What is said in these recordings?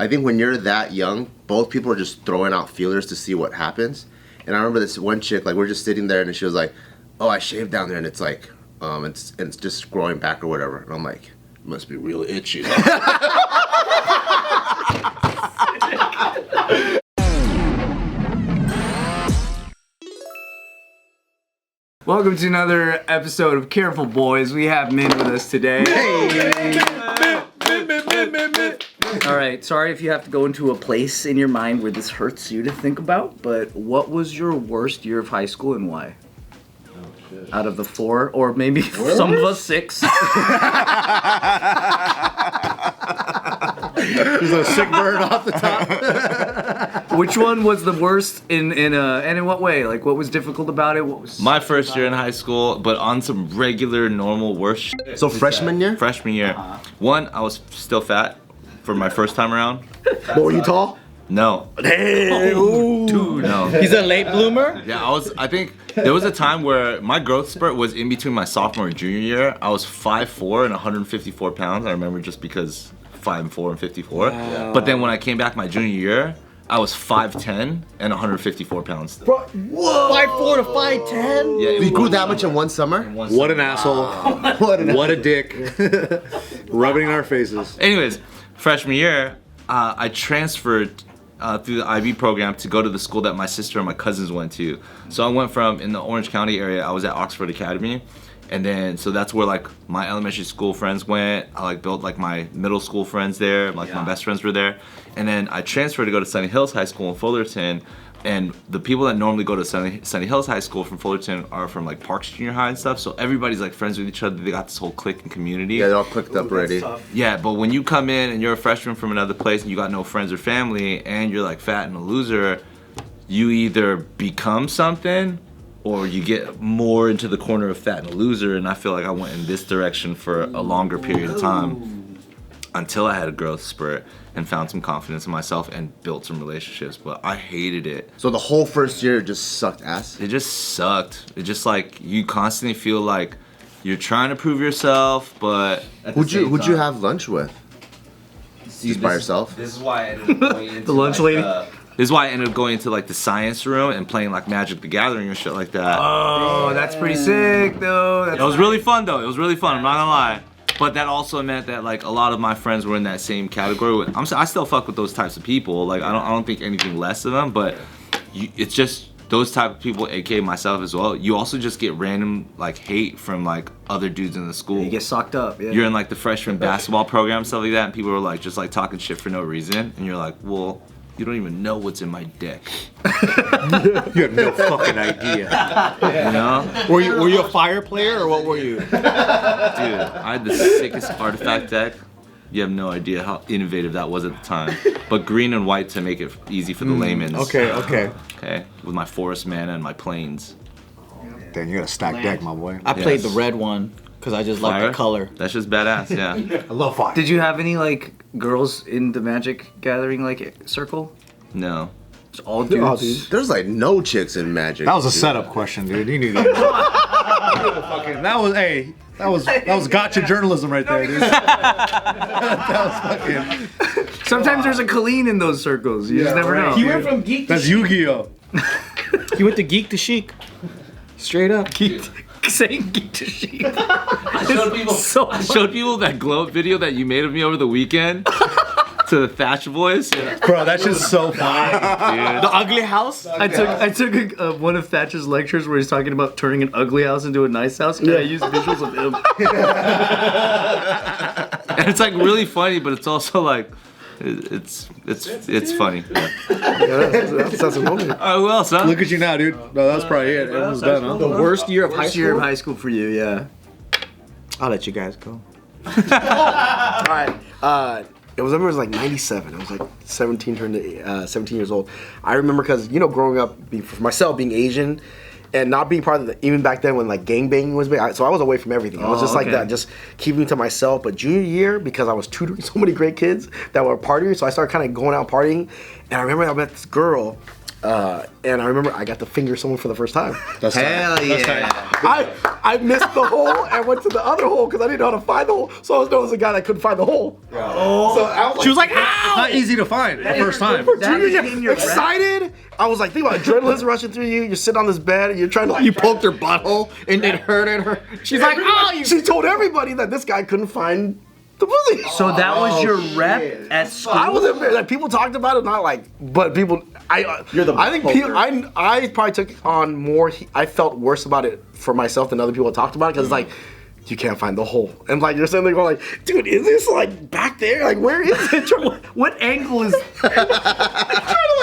I think when you're that young, both people are just throwing out feelers to see what happens. And I remember this one chick, like we're just sitting there and she was like, oh, I shaved down there and it's like, it's just growing back or whatever. And I'm like, it must be real itchy. Welcome to another episode of Careful Boys. We have Minh with us today. Hey. All right, sorry if you have to go into a place in your mind where this hurts you to think about, but what was your worst year of high school and why? Oh, shit. Out of the 4, or maybe some of us 6. There's a sick bird off the top. Which one was the worst and in what way? Like, what was difficult about it? What was my first year in high school, but on some regular, normal, worse shit. So freshman year? Freshman year. One, I was still fat for my first time around. What, were you tall? No. Hey, Dude, no. He's a late bloomer? Yeah, I think there was a time where my growth spurt was in between my sophomore and junior year. I was 5'4" and 154 pounds. I remember just because 5'4" and 54. Wow. But then when I came back my junior year, I was 5'10" and 154 pounds. Bro, whoa! 5'4" to 5'10"? Yeah, You grew that much in one summer? What an asshole. What a dick. Rubbing in our faces. Anyways, freshman year, I transferred through the IB program to go to the school that my sister and my cousins went to. So I went from, in the Orange County area, I was at Oxford Academy. And then, so that's where like my elementary school friends went. I like built like my middle school friends there. Like my best friends were there. And then I transferred to go to Sunny Hills High School in Fullerton. And the people that normally go to Sunny Hills High School from Fullerton are from like Parks Junior High and stuff. So everybody's like friends with each other. They got this whole clique and community. Yeah, they're all clicked up already. Yeah, but when you come in and you're a freshman from another place and you got no friends or family and you're like fat and a loser, you either become something or you get more into the corner of fat and a loser. And I feel like I went in this direction for a longer period of time until I had a growth spurt and found some confidence in myself and built some relationships. But I hated it. So the whole first year just sucked ass? It just sucked. It just like you constantly feel like you're trying to prove yourself, but Who'd you have lunch with? Just by yourself? This is why I ended up going into The lunch lady? This is why I ended up going into like the science room and playing like Magic the Gathering or shit like that. Oh, that's pretty sick though. It was really fun though. It was really fun. I'm not gonna lie. But that also meant that like a lot of my friends were in that same category. I still fuck with those types of people. Like I don't think anything less of them. But it's just those type of people, aka myself as well. You also just get random like hate from like other dudes in the school. You get sucked up. Yeah. You're in like the freshman basketball program, stuff like that, and people are like just like talking shit for no reason, and you're like, well, you don't even know what's in my deck. You have no fucking idea. You know? Were you a fire player or what were you? Dude, I had the sickest artifact deck. You have no idea how innovative that was at the time. But green and white to make it easy for the laymen. Okay. Okay, with my forest mana and my plains. Damn, you got a stacked deck, my boy. I played Yes. the red one because I just like the color. That's just badass, yeah. I love fire. Did you have any like girls in the Magic Gathering like circle? No. It's all dudes. There's like no chicks in Magic. That was a dude. setup question, dude. You knew that. That was gotcha journalism right there, dude. That was fucking. Sometimes there's a Colleen in those circles. You just never know. He went from geek to That's Yu-Gi-Oh. He went to geek to chic. Straight up. Saying geek to sheep. I showed people that glow up video that you made of me over the weekend to the Thatch Boys. Bro, that's just so funny. Dude. The ugly house? I took one of Thatcher's lectures where he's talking about turning an ugly house into a nice house, and I used visuals of him. And it's like really funny, but it's also like it's funny. That's a moment. Oh, who else, huh? Look at you now, dude. No, that's probably it. Everyone's done, huh? The worst year of high First school? year of high school for you, yeah. I'll let you guys go. Alright, it was like 97. I was like 17 years old. I remember because, growing up, for myself, being Asian, and not being part of the, even back then when like gangbanging was big, so I was away from everything. I was just like okay. that, just keeping to myself. But junior year, because I was tutoring so many great kids that were partying, so I started kind of going out partying. And I remember I met this girl, and I remember I got to finger someone for the first time. That's Hell tight. That's yeah. tight. I missed the hole and went to the other hole because I didn't know how to find the hole. So I was known as a guy that couldn't find the hole. Oh. So I was like, She was like, It's ow! not easy to find the first time. for That junior became year, your rep? excited. I was like, think about it, adrenaline's rushing through you. You're sitting on this bed and you're trying to like. You poked her butthole and it hurted her. She's like, oh, you. She told everybody that this guy couldn't find the pussy. So that was your rep at school? I was embarrassed. Like people talked about it, not like, but people. You're the I think people. I probably took on more. I felt worse about it for myself than other people talked about it because like. You can't find the hole, and like you're sitting there going like, dude, is this like back there? Like where is it? What angle is...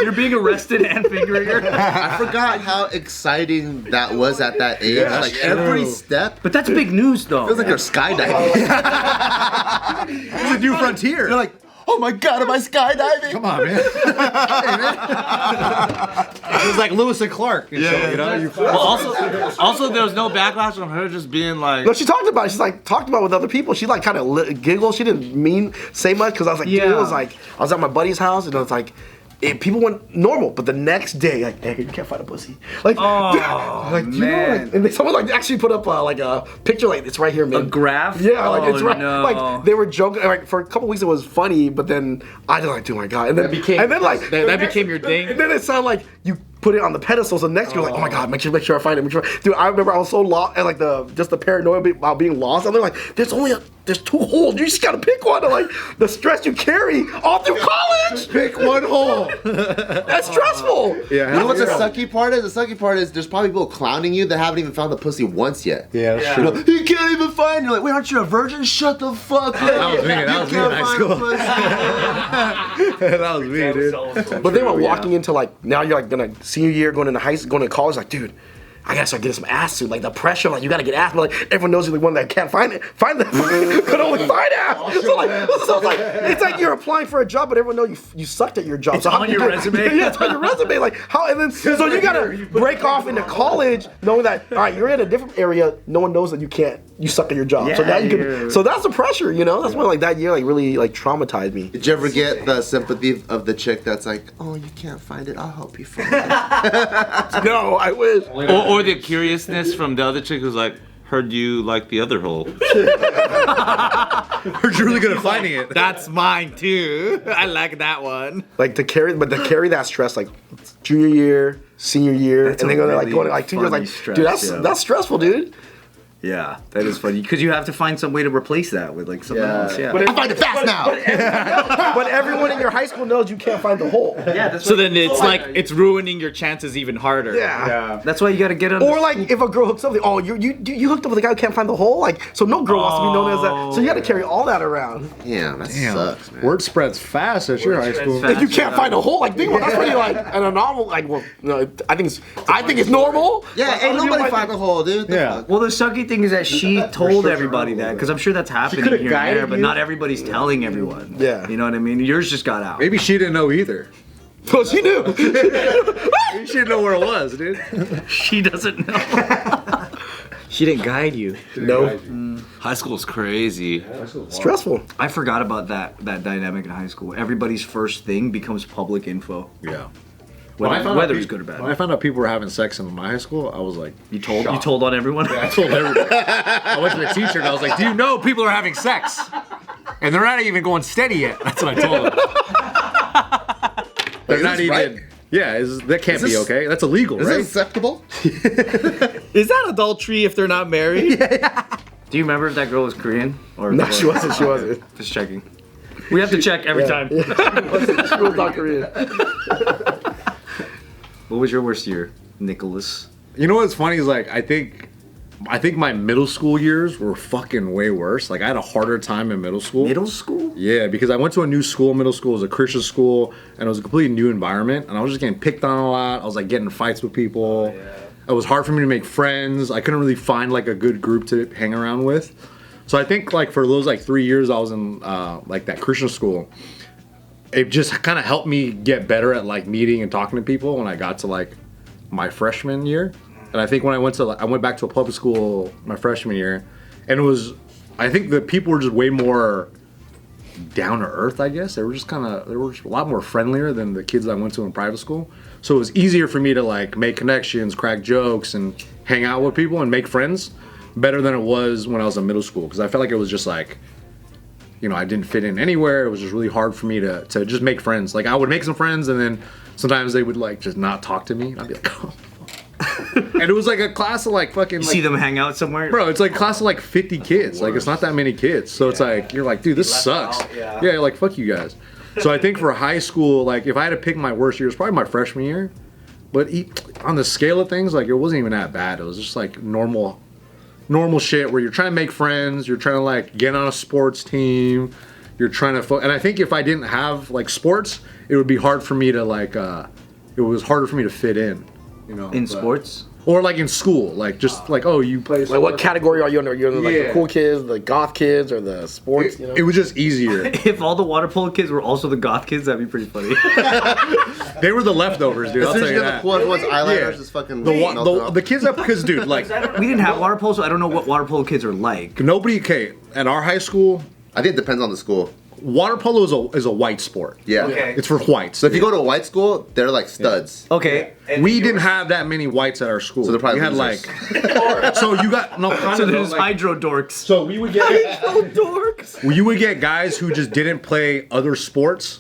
You're being arrested and fingering her? I forgot how exciting that was at that age. Yeah, like that's every true. step But that's big news, though. feels like they're skydiving. It's a new frontier. You're like, oh my god, am I skydiving? Come on, man. It was like Lewis and Clark. And shit, you know? Well, also there was no backlash from her just being like. No, she talked about it. She's like talked about it with other people. She like kind of giggled. She didn't say much because I was like, dude, it was like I was at my buddy's house and it was like. People went normal, but the next day, like, hey, you can't find a pussy. Like, like you know, like, and someone like actually put up like a picture, like it's right here, man. A graph? Yeah, like it's Oh, right. no. Like they were joking. Like for a couple weeks, it was funny, but then I just like, oh my god, and then that became your thing? And then it sounded like you put it on the pedestal. So next you're like, oh my god, make sure I find it. Dude, I remember I was so lost, and like the paranoia about being lost. I'm like, there's two holes. You just gotta pick one. And like the stress you carry all through college. Pick one hole. That's stressful. Yeah. You know what the sucky part is? The sucky part is there's probably people clowning you that haven't even found the pussy once yet. Yeah, that's true. You know, you can't even find it. You're like, wait, aren't you a virgin? Shut the fuck up. That was me. That was me in high school. That was me, dude. But then we're walking into like now you're like gonna senior year going into high school, going to college. Like, dude, I gotta start getting some ass soon. Like the pressure, like you gotta get ass. But like everyone knows you're the one that can't find it. Find that could only find ass. So it's like it's like you're applying for a job, but everyone knows you sucked at your job. It's so on your resume. Yeah, it's on your resume. Like how? And then so you gotta break off into college, knowing that all right, you're in a different area. No one knows that you suck at your job. So now you can. So that's the pressure, you know. That's why like that year like really like traumatized me. Did you ever get the sympathy of the chick that's like, oh, you can't find it, I'll help you find it? No, I wish. Or the curiousness from the other chick who's like, heard you like the other hole. Heard you're really good at finding it. That's mine too. I like that one. Like to carry that stress like junior year, senior year, That's and then a going like really going like 2 years funny like stress, dude yeah. that's stressful, dude. Yeah, that is funny. Because you have to find some way to replace that with like something else. Yeah. But I find it fast now. but everyone in your high school knows you can't find the hole. Yeah, that's So why, then it's like it's ruining your chances even harder. Yeah. that's why you got to get on. Or like if a girl hooks up, like, oh you hooked up with a guy who can't find the hole, like so no girl wants to be known as that. So you got to carry all that around. Damn, that sucks, man. Word spreads fast at your high school. fast. If you can't find a hole, like think about that's pretty like an anomaly. Like well, no, I think it's normal. Yeah, But ain't other people nobody might find the hole, dude. Yeah. Well, the sucky thing is that she told everybody that, because I'm sure that's happening could've here and there, guided but you. not everybody's telling everyone. Yeah. You know what I mean? Yours just got out. Maybe she didn't know either. Well, she knew. Maybe she didn't know where it was, dude. She doesn't know. She didn't guide you. No. High school's crazy. Stressful. I forgot about that dynamic in high school. Everybody's first thing becomes public info. Yeah. Whether it's good or When bad. I found out people were having sex in my high school, I was like, You told on everyone? I told everybody. I went to the teacher and I was like, do you know people are having sex? And they're not even going steady yet. That's what I told them. They're Is not this even. right? Yeah, that can't be okay. That's illegal, Is right? it acceptable? Is that adultery if they're not married? Do you remember if that girl was Korean? Or No, she wasn't. She wasn't. Just checking. We have to check every time. She was not Korean. What was your worst year, Nicholas? You know what's funny is like I think my middle school years were fucking way worse. Like I had a harder time in middle school. Middle school? Yeah, because I went to a new school. Middle school was a Christian school, and it was a completely new environment. And I was just getting picked on a lot. I was like getting in fights with people. It was hard for me to make friends. I couldn't really find like a good group to hang around with. So I think like for those like 3 years I was in like that Christian school, it just kind of helped me get better at like meeting and talking to people when I got to like my freshman year. And I think when I went back to a public school my freshman year, and I think the people were just way more down to earth, I guess. They were just a lot more friendlier than the kids that I went to in private school. So it was easier for me to like make connections, crack jokes, and hang out with people and make friends better than it was when I was in middle school. Because I felt like it was just like, you know, I didn't fit in anywhere. It was just really hard for me to just make friends. Like I would make some friends and then sometimes they would like just not talk to me. And I'd be like, oh. And it was like a class of like fucking. You see them hang out somewhere, bro. It's like a class of like 50 kids. Like it's not that many kids. So it's like you're like, dude, this sucks. Yeah, like fuck you guys. So I think for high school, like if I had to pick my worst year, it's probably my freshman year. But on the scale of things, like it wasn't even that bad. It was just like normal shit where you're trying to make friends, you're trying to like get on a sports team, you're trying to and I think if I didn't have like sports, it would be hard for me to like it was harder for me to fit in, you know. In sports? Or like in school, like just like, oh, you play sports. Like what category are you under? You're under like the cool kids, the goth kids, or the sports, you know? It was just easier. If all the water polo kids were also the goth kids, that'd be pretty funny. They were the leftovers, dude. I'll tell you that. The cool ones, eyeliners, just fucking The kids that, because dude, like We didn't have water polo, so I don't know what water polo kids are like. nobody. Okay, at our high school, I think it depends on the school. water polo is a white sport. Yeah. Okay. It's for whites. So if you go to a white school, they're like studs. Okay. We didn't have that many whites at our school. So they're probably we had losers. like. So you got no. Kind So of there's like, hydro dorks. so we would get. dorks. You would get guys who just didn't play other sports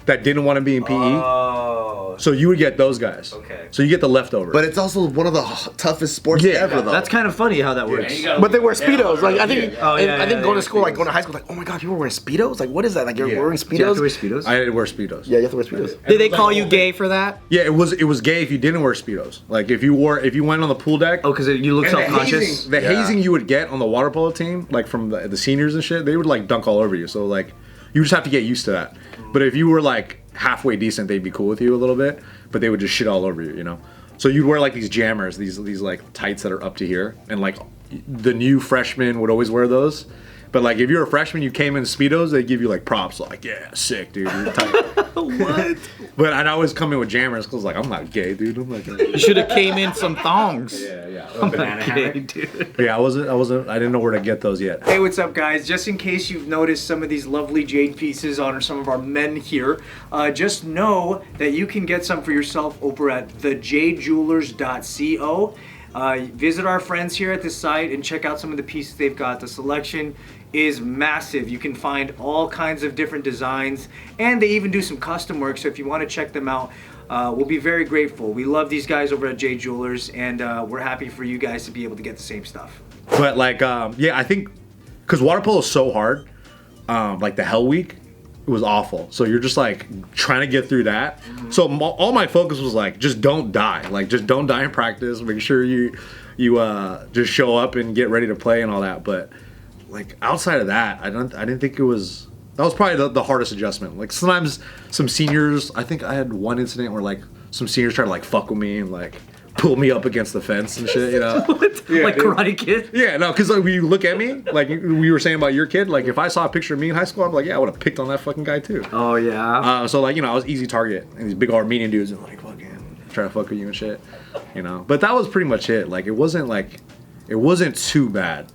that didn't want to be in PE. Oh. So you would get those guys. Okay. So you get the leftovers. But it's also one of the toughest sports ever, though. That's kind of funny how that works. But they wear speedos. Like I think, I think going to school, like Speedos. going to high school, like oh my god, people wearing speedos. Like what is that? Like you're wearing Do you have speedos? to wear speedos? I didn't wear speedos. Yeah, you have to wear speedos. Did they call you gay for that? Yeah, it was gay if you didn't wear speedos. Like if you went on the pool deck. Oh, because you look and self-conscious. The hazing you would get on the water polo team, like from the seniors and shit, they would like dunk all over you. So like, you just have to get used to that. But if you were like halfway decent, they'd be cool with you a little bit. But they would just shit all over you, you know. So you'd wear like these jammers, these like tights that are up to here, and like the new freshmen would always wear those. But like if you're a freshman, you came in speedos, they give you like props, like yeah, sick, dude. You're tight. What? But I'd always come in with jammers because like I'm not gay, dude. I'm like. You should have came in some thongs. Yeah. Okay, dude. Yeah, I didn't know where to get those yet. Hey, what's up, guys? Just in case you've noticed some of these lovely jade pieces on some of our men here, just know that you can get some for yourself over at thejadejewelers.co. Visit our friends here at the site and check out some of the pieces they've got. The selection is massive. You can find all kinds of different designs, and they even do some custom work. So if you want to check them out, we'll be very grateful. We love these guys over at Jade Jewelers, and we're happy for you guys to be able to get the same stuff. But like, yeah, I think because water polo is so hard, like the Hell Week, it was awful. So you're just like trying to get through that. Mm-hmm. So all my focus was like, just don't die. Like, just don't die in practice. Make sure you just show up and get ready to play and all that. But like outside of that, I didn't think it was. That was probably the hardest adjustment. Like sometimes some seniors, I think I had one incident where like some seniors tried to like fuck with me and like pull me up against the fence and shit, you know? Yeah, like dude. Karate Kid? Yeah, no, because like when you look at me, like we were saying about your kid, like if I saw a picture of me in high school, I'm like, yeah, I would have picked on that fucking guy too. Oh yeah. So like, you know, I was easy target, and these big Armenian dudes are like fucking trying to fuck with you and shit, you know? But that was pretty much it. Like it wasn't too bad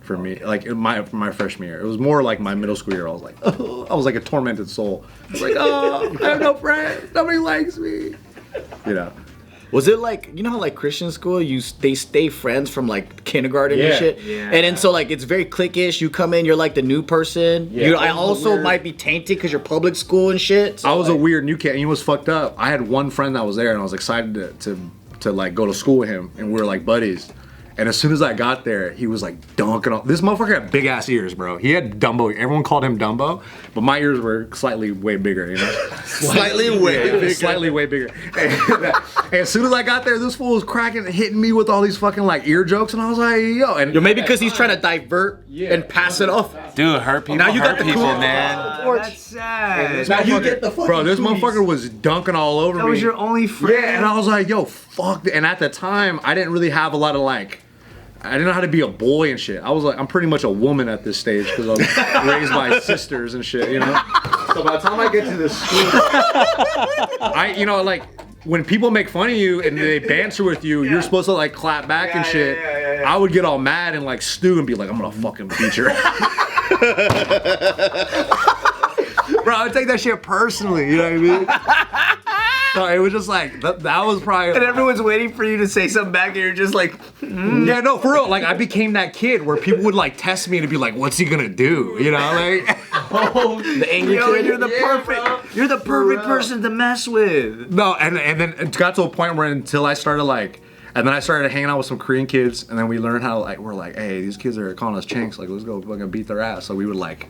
for me, like in my freshman year. It was more like my middle school year. I was like, oh, I was like a tormented soul. I was like, oh, I have no friends. Nobody likes me. You know. Was it like, you know how like Christian school, they stay friends from like kindergarten and shit? Yeah. And then so like it's very cliquish. You come in, you're like the new person. Yeah. I also might be tainted because you're public school and shit. So I was a weird new kid, and he was fucked up. I had one friend that was there, and I was excited to like go to school with him, and we were like buddies. And as soon as I got there, he was like dunking off. This motherfucker had big ass ears, bro. He had Dumbo. Everyone called him Dumbo, but my ears were slightly way bigger, you know? Slightly way bigger. Slightly way bigger. And as soon as I got there, this fool was cracking and hitting me with all these fucking like ear jokes, and I was like, yo. And Yo, maybe because he's trying to divert and pass it off. Dude, hurt people. Now you got the people, cool- man. That's sad. Now you get the fucking bro, this cooties. motherfucker was dunking all over me. That was your only friend. Yeah, and I was like, yo, fuck. And at the time, I didn't really have a lot of like, I didn't know how to be a boy and shit. I was like, I'm pretty much a woman at this stage because I was raised by sisters and shit, you know? So by the time I get to this school, when people make fun of you and they banter with you, you're supposed to like clap back and shit. I would get all mad and like stew and be like, I'm gonna fucking beat you. Bro, I would take that shit personally, you know what I mean? So it was just like, that was probably... And everyone's waiting for you to say something back and you're just like... Yeah, no, for real. Like, I became that kid where people would like test me to be like, what's he gonna do? You know, like... the angry kid. You're the perfect person to mess with. No, and then it got to a point where until I started like... And then I started hanging out with some Korean kids, and then we learned how, like, we're like, hey, these kids are calling us chinks, like, let's go fucking beat their ass. So we would like...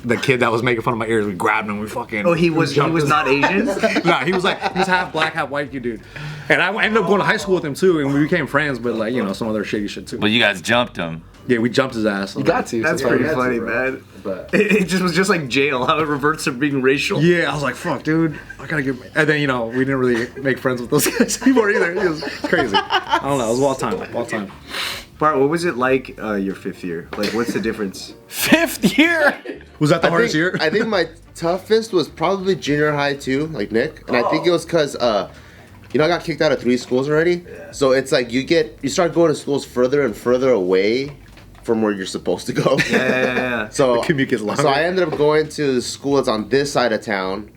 The kid that was making fun of my ears, we grabbed him, we fucking... Oh, he was not Asian? Nah, he was half black, half white, dude. And I ended up going to high school with him too, and we became friends, but like, you know, some other shady shit too. But you guys jumped him. Yeah, we jumped his ass. You got to. That's pretty funny, man. But It just was just like jail, how it reverts to being racial. yeah, I was like, fuck, dude, I gotta get... And then, you know, we didn't really make friends with those guys anymore either. It was crazy. I don't know, it was wild time. Bart, what was it like your 5th year? Like, what's the difference? 5th year? Was that the hardest year? I think my toughest was probably junior high too, like Nick. And I think it was because, you know, I got kicked out of 3 schools already. Yeah. So it's like you start going to schools further and further away from where you're supposed to go. Yeah. So, the commute gets longer. So I ended up going to the school that's on this side of town.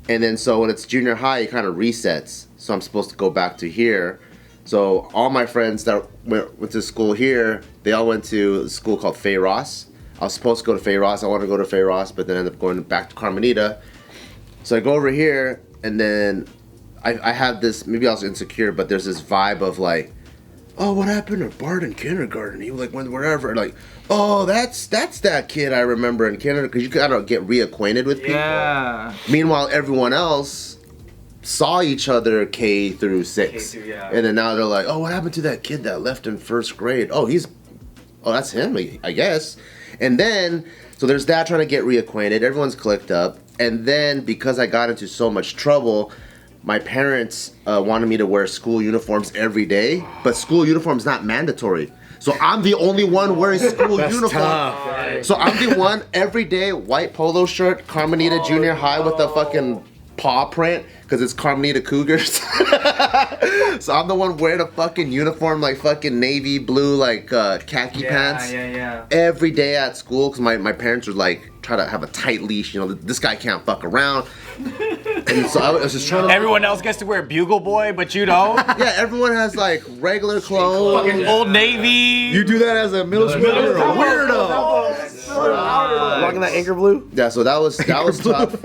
And then so when it's junior high, it kind of resets. So I'm supposed to go back to here. So all my friends that went to school here, they all went to a school called Fay Ross. I was supposed to go to Fay Ross. I wanted to go to Fay Ross, but then ended up going back to Carmenita. So I go over here, and then I have this, maybe I was insecure, but there's this vibe of like, oh, what happened to Bart in kindergarten? He like went wherever. Like, oh, that's that kid I remember in kindergarten. Because you gotta get reacquainted with people. Yeah. Meanwhile, everyone else saw each other K through 6. And then now they're like, oh, what happened to that kid that left in 1st grade? Oh, that's him, I guess. And then, so there's that, trying to get reacquainted. Everyone's clicked up. And then because I got into so much trouble, my parents wanted me to wear school uniforms every day, but school uniform's not mandatory. So I'm the only one wearing school uniform. Tough. So I'm the one every day, white polo shirt, Carmenita Junior High with the fucking paw print, because it's Carmenita Cougars. So I'm the one wearing a fucking uniform, like fucking navy blue, like khaki pants. Yeah. Every day at school, because my parents would like try to have a tight leash. You know, this guy can't fuck around. And so I was just trying to... Everyone else gets to wear Bugle Boy, but you don't? Yeah, everyone has like regular clothes. Fucking Old Navy. You do that as a middle schooler? You're a weirdo. Rocking that anchor blue? Yeah, so that was tough.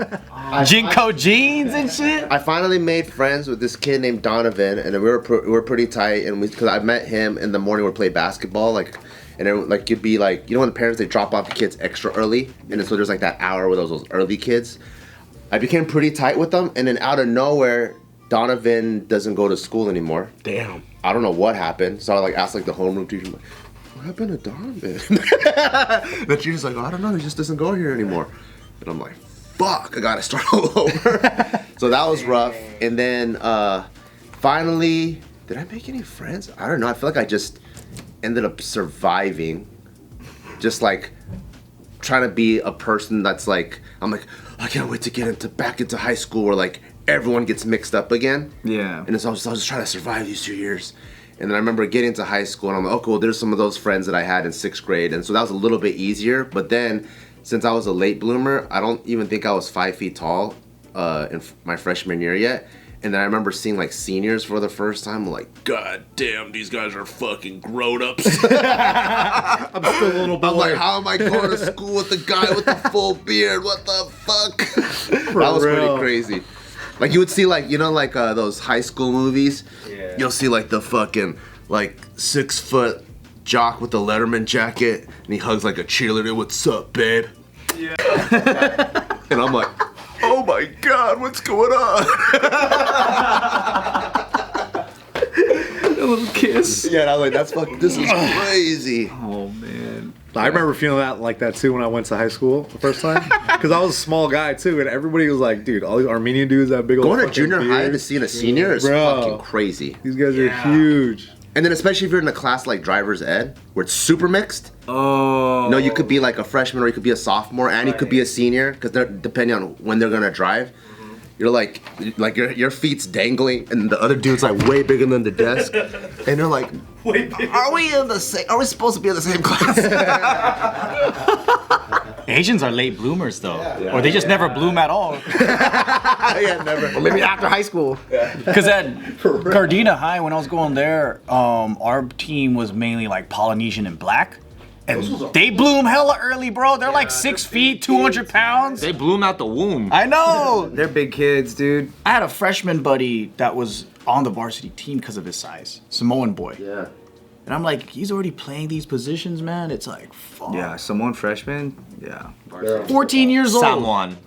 Jinko jeans and shit? I finally made friends with this kid named Donovan, and we were pretty tight. And because I met him in the morning, we'd play basketball, like, and it, like you'd be like, you know, when the parents they drop off the kids extra early, and so there's like that hour with those early kids. I became pretty tight with them, and then out of nowhere, Donovan doesn't go to school anymore. Damn. I don't know what happened. So I like asked like the homeroom teacher, like, what happened to Donovan? The teacher's like, oh, I don't know, he just doesn't go here anymore. And I'm like, fuck, I gotta start all over. So that was rough. And then finally, did I make any friends? I don't know. I feel like I just ended up surviving. Just like trying to be a person that's like, I'm like, I can't wait to get back into high school where like everyone gets mixed up again. Yeah. And so I was just trying to survive these 2 years. And then I remember getting to high school and I'm like, oh cool, there's some of those friends that I had in 6th grade. And so that was a little bit easier. But then since I was a late bloomer, I don't even think I was 5 feet tall in my freshman year yet. And then I remember seeing like seniors for the first time. I'm like, God damn, these guys are fucking grown-ups. I'm still a little boy. I'm like, how am I going to school with the guy with the full beard? What the fuck? That was pretty crazy. Like you would see like, you know, like those high school movies. Yeah. You'll see like the fucking like 6 foot jock with the Letterman jacket, and he hugs like a cheerleader. What's up, babe? Yeah. And I'm like, oh my God, what's going on? A little kiss. Yeah, and I was like, that's fucking, this is crazy. Oh man. I remember feeling like that too when I went to high school the first time. Because I was a small guy too, and everybody was like, dude, all these Armenian dudes have big old Going to fucking junior high beards. to see a senior is fucking crazy. These guys are huge. And then especially if you're in a class like driver's ed, where it's super mixed. Oh. No, you could be like a freshman or you could be a sophomore and you could be a senior, because they're depending on when they're gonna drive. you're like your feet's dangling, and the other dude's like way bigger than the desk, and they're like, are we supposed to be in the same class? Asians are late bloomers though, or they just never bloom at all. Yeah, never. Or maybe after high school. Because at Gardena High, when I was going there, our team was mainly like Polynesian and black. And they bloom hella early, bro. They're like 6 feet, 200 pounds. They bloom out the womb. I know. They're big kids, dude. I had a freshman buddy that was on the varsity team because of his size, Samoan boy. Yeah. And I'm like, he's already playing these positions, man. It's like, fuck. Yeah, someone freshman. Yeah. 14 years old. Someone.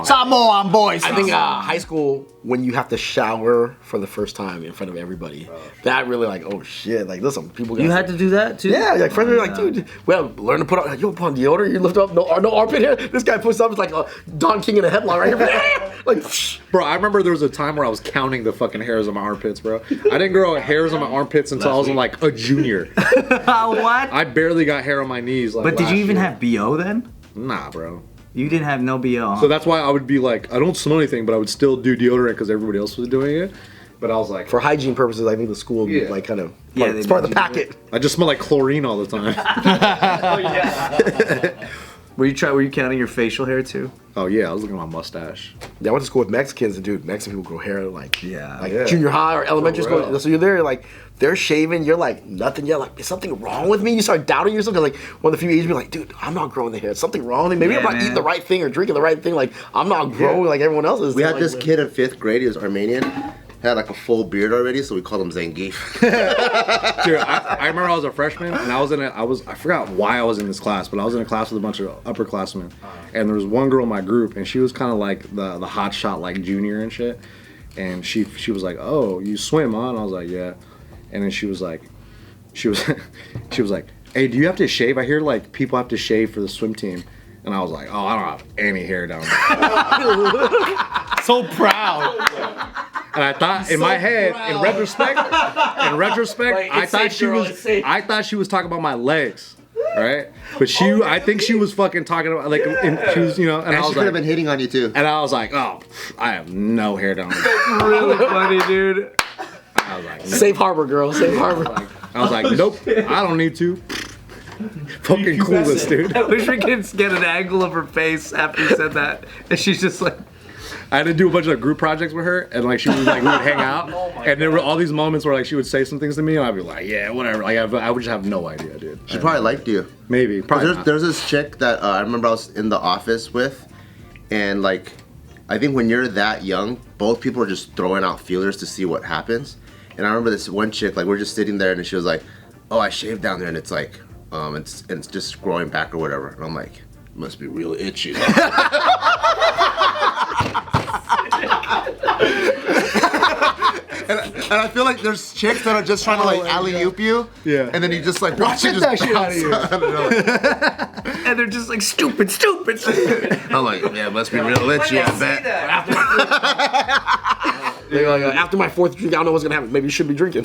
Samoan boys. I think high school, when you have to shower for the first time in front of everybody, that really like, oh shit, like listen, people. You had to do that too. Yeah, like friends were like, dude, well, learn to put on. You put on deodorant. You lift up no armpit hair. This guy puts up. It's like Don King in a headlock right here. Like, Bro, I remember there was a time where I was counting the fucking hairs on my armpits, bro. I didn't grow hairs on my armpits until I was in like a junior. What? I barely got hair on my knees. Like, But did you last even year. have BO then? Nah, bro. You didn't have no BO. So that's why I would be like, I don't smell anything, but I would still do deodorant because everybody else was doing it. But I was like, for hygiene purposes, I think the school Yeah. like kind of Yeah, it's they part of the made you do packet. I just smell like chlorine all the time. Were you counting your facial hair too? Oh yeah, I was looking at my mustache. Yeah, I went to school with Mexicans, and dude, Mexican people grow hair like Yeah. junior high or elementary For school. real. So you're there, like they're shaving, you're like nothing. You're like, is something wrong with me? You start doubting yourself because like one of the few Asians be like, dude, I'm not growing the hair. Is something wrong with me? Maybe Yeah, I'm not man. eating the right thing or drinking the right thing. Like I'm not growing like everyone else is. We had Like, this kid in 5th grade. He was Armenian. Had like a full beard already, so we called him Zangief. Dude, I remember I was a freshman and I forgot why I was in this class, but I was in a class with a bunch of upperclassmen, and there was one girl in my group, and she was kind of like the hot shot like junior and shit, and she was like, oh, you swim, huh? And I was like, yeah, and then she was like, hey, do you have to shave? I hear like people have to shave for the swim team. And I was like, oh, I don't have any hair down there. So proud. And I thought in my head, in retrospect, I thought she was talking about my legs, right? But I think she was fucking talking about like, and she was, and And I she was could have like, been hitting on you too. and I was like, oh, I have no hair down there. Really funny, dude. I was like, safe harbor, girl, safe harbor. I was like, nope, I don't need to. Fucking clueless, dude. I wish we could get an angle of her face after you said that, and she's just like. I had to do a bunch of group projects with her, and like she was like, we would hang out, and there were all these moments where like she would say some things to me, and I'd be like, yeah, whatever. Like I would just have no idea, dude. She probably liked you. Maybe, probably. There's this chick that I remember I was in the office with, and like, I think when you're that young, both people are just throwing out feelers to see what happens. And I remember this one chick, like we're just sitting there, and she was like, oh, I shaved down there, and it's like, it's just growing back or whatever. And I'm like, it must be real itchy. And I feel like there's chicks that are just trying to like alley-oop you. Yeah. And then you just like watch it just that shit out of bounce. And they're just like stupid. I'm like, yeah, it must be real itchy, I bet. They're like, after my 4th drink, I don't know what's gonna happen. Maybe you should be drinking.